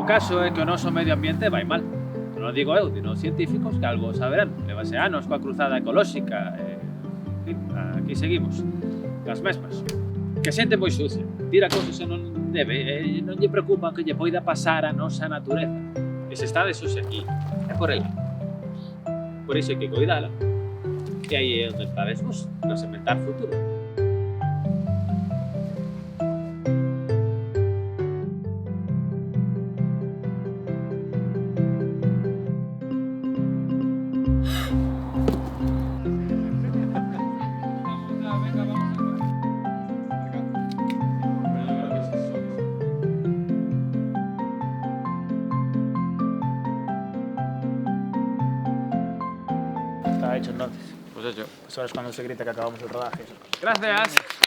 O caso é que o noso medio ambiente vai mal. Non o digo eu, dino os científicos que algo saberán. Levase anos coa cruzada ecolóxica en fin, aquí seguimos, cas mesmas. Que a xente moi sucia, tira cousas e non debe, e non lle preocupa que lle poida pasar a nosa natureza. E se está de sucia aquí, é por ela. Por iso hai que cuidala. E aí é onde estades vos, para sementar futuro. Está hecho entonces. Pues hecho. Pues ahora es cuando se grita que acabamos el rodaje. Gracias.